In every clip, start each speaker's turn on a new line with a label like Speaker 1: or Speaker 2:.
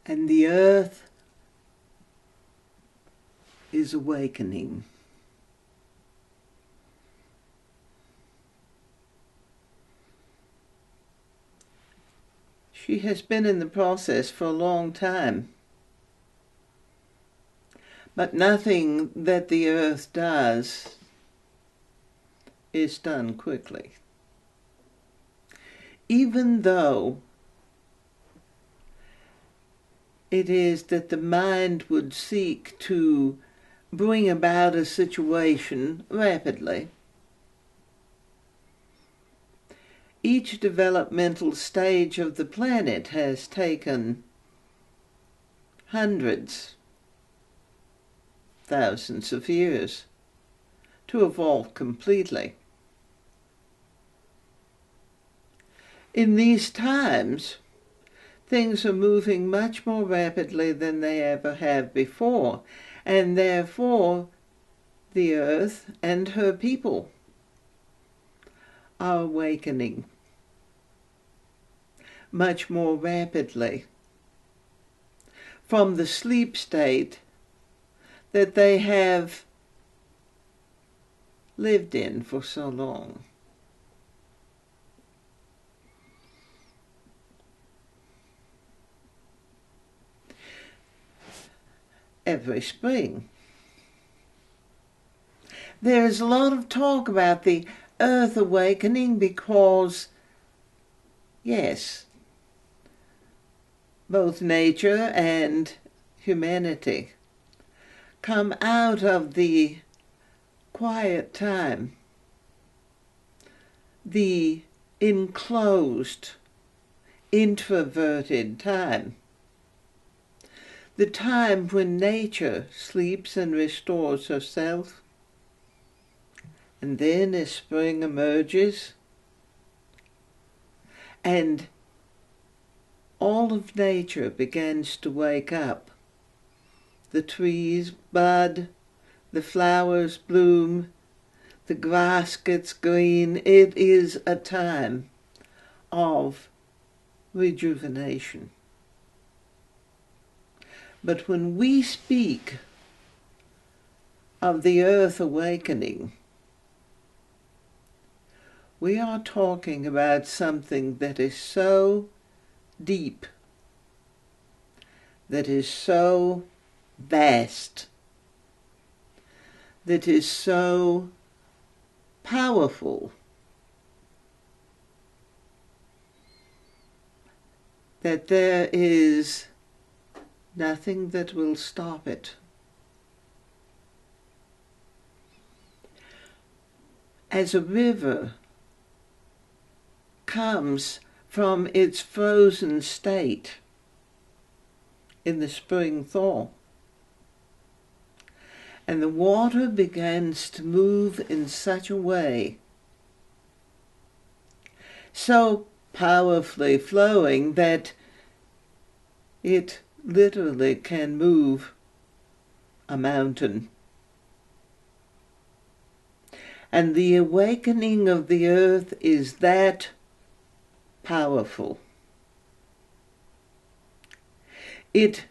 Speaker 1: And the earth is awakening. She has been in the process for a long time. But nothing that the earth does is done quickly. Even though it is that the mind would seek to bring about a situation rapidly, each developmental stage of the planet has taken hundreds, thousands of years to evolve completely. In these times, things are moving much more rapidly than they ever have before, and therefore the earth and her people are awakening much more rapidly from the sleep state that they have lived in for so long. Every spring, there is a lot of talk about the earth awakening because, yes, both nature and humanity come out of the quiet time, the enclosed, introverted time, the time when nature sleeps and restores herself, and then as spring emerges, and all of nature begins to wake up. The trees bud, the flowers bloom, the grass gets green. It is a time of rejuvenation. But when we speak of the earth awakening, we are talking about something that is so deep, that is so vast, that is so powerful, that there is nothing that will stop it. As a river comes from its frozen state in the spring thaw, and the water begins to move in such a way, so powerfully flowing that it literally can move a mountain. And the awakening of the earth is that powerful. It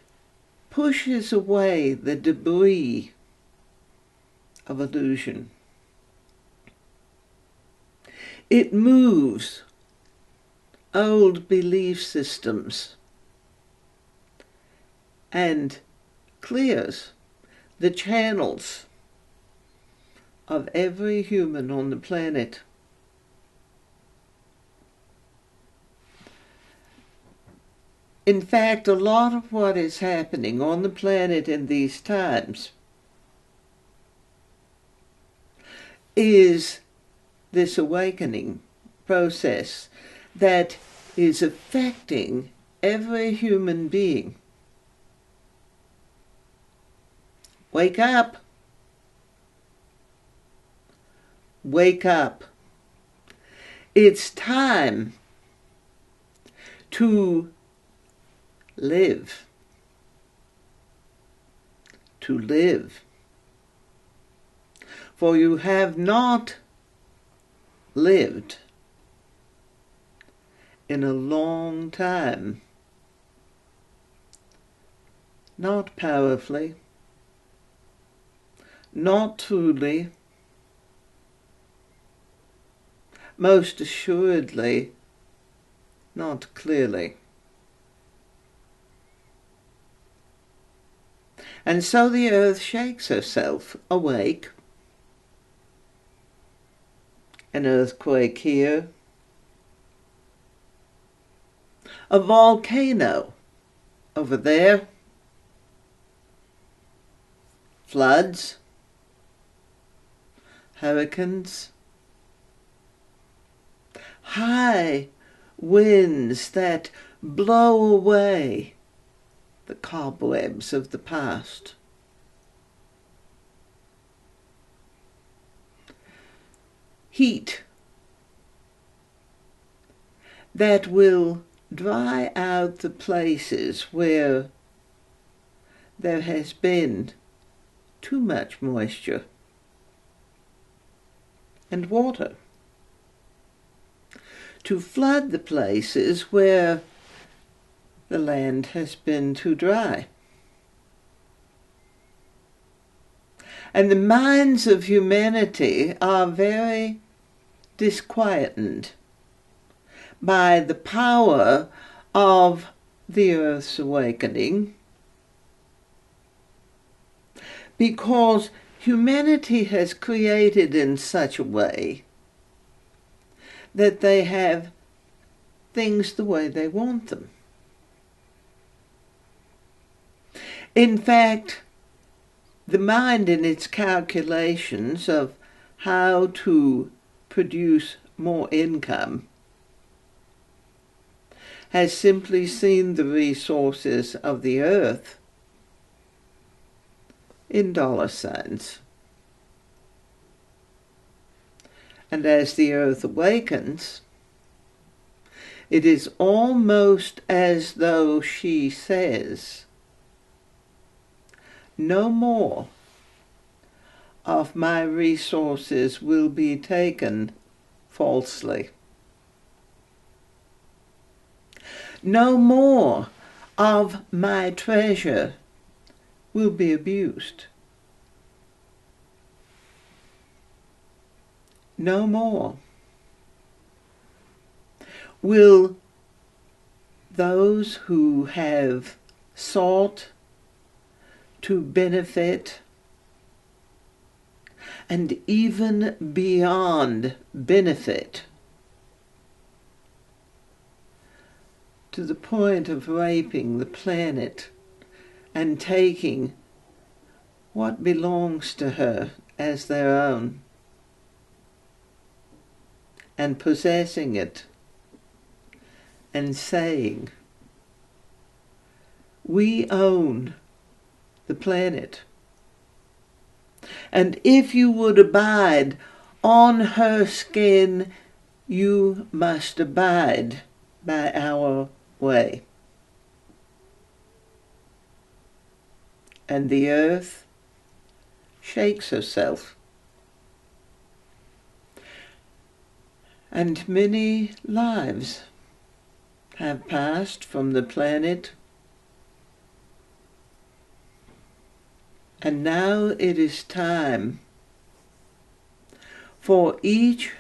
Speaker 1: pushes away the debris of illusion. It moves old belief systems and clears the channels of every human on the planet. In fact, a lot of what is happening on the planet in these times is this awakening process that is affecting every human being. Wake up. Wake up. It's time to live. To live. For you have not lived in a long time. not powerfully, not truly, most assuredly, not clearly. And so the earth shakes herself awake. An earthquake here, a volcano over there, floods, hurricanes, high winds that blow away the cobwebs of the past. Heat that will dry out the places where there has been too much moisture and water, to flood the places where the land has been too dry. And the minds of humanity are very disquieted by the power of the earth's awakening, because humanity has created in such a way that they have things the way they want them. In fact, the mind in its calculations of how to produce more income has simply seen the resources of the earth in dollar signs. And as the earth awakens, it is almost as though she says, no more of my resources will be taken falsely. No more of my treasure will be abused. No more will those who have sought to benefit and even beyond benefit to the point of raping the planet and taking what belongs to her as their own and possessing it and saying, we own the planet. And if you would abide on her skin, you must abide by our way. And the earth shakes herself. And many lives have passed from the planet, and now it is time for each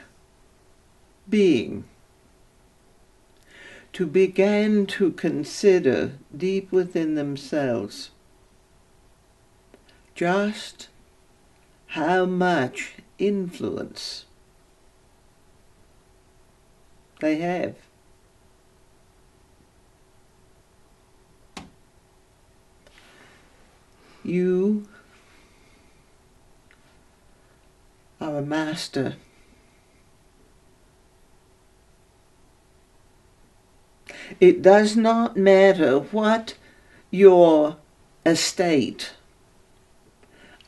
Speaker 1: being to begin to consider deep within themselves just how much influence they have. You are a master. It does not matter what your estate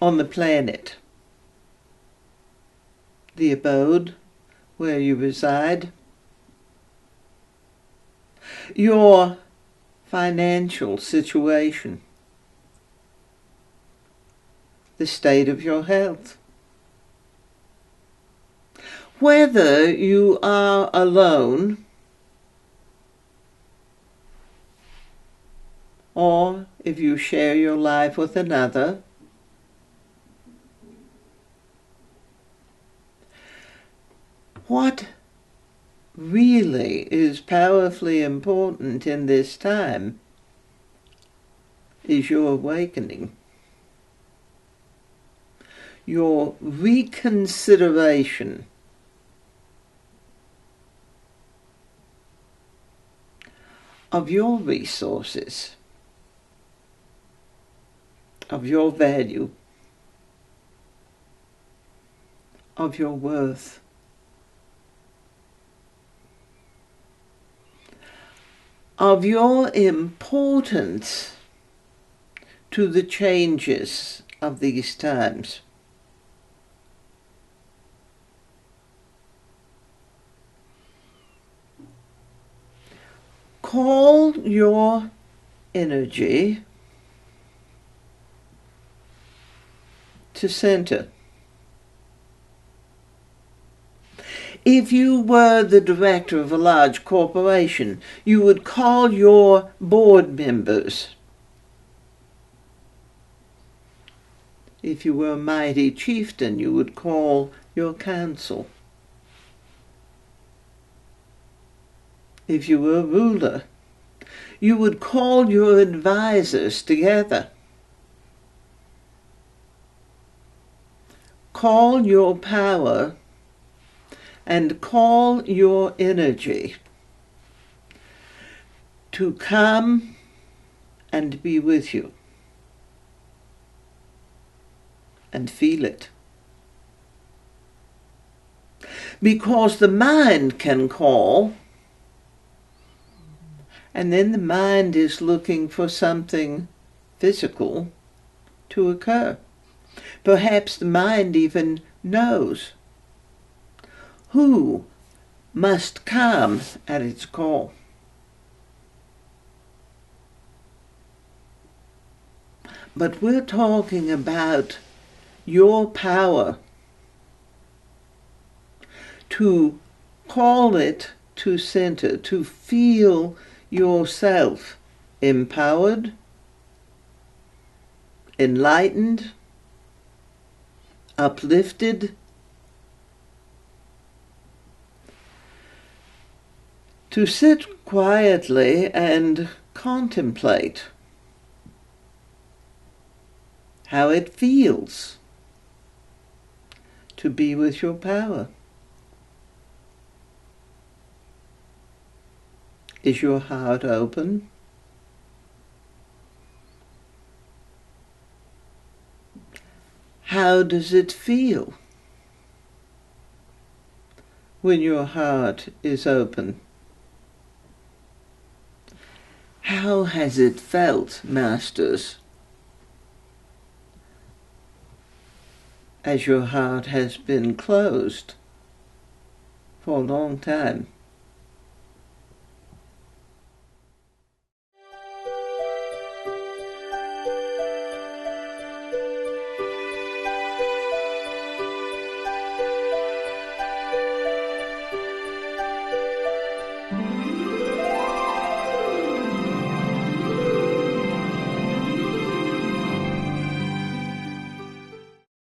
Speaker 1: on the planet, the abode where you reside, your financial situation, the state of your health, whether you are alone or if you share your life with another, what really is powerfully important in this time is your awakening, your reconsideration of your resources, of your value, of your worth. Of your importance to the changes of these times. Call your energy to center. If you were the director of a large corporation, you would call your board members. If you were a mighty chieftain, you would call your council. If you were a ruler, you would call your advisors together. Call your power and call your energy to come and be with you and feel it. Because the mind can call, and then the mind is looking for something physical to occur. Perhaps the mind even knows who must come at its call. But we're talking about your power to call it to center, to feel yourself empowered, enlightened, uplifted, to sit quietly and contemplate how it feels to be with your power. Is your heart open? How does it feel when your heart is open? How has it felt, masters, as your heart has been closed for a long time?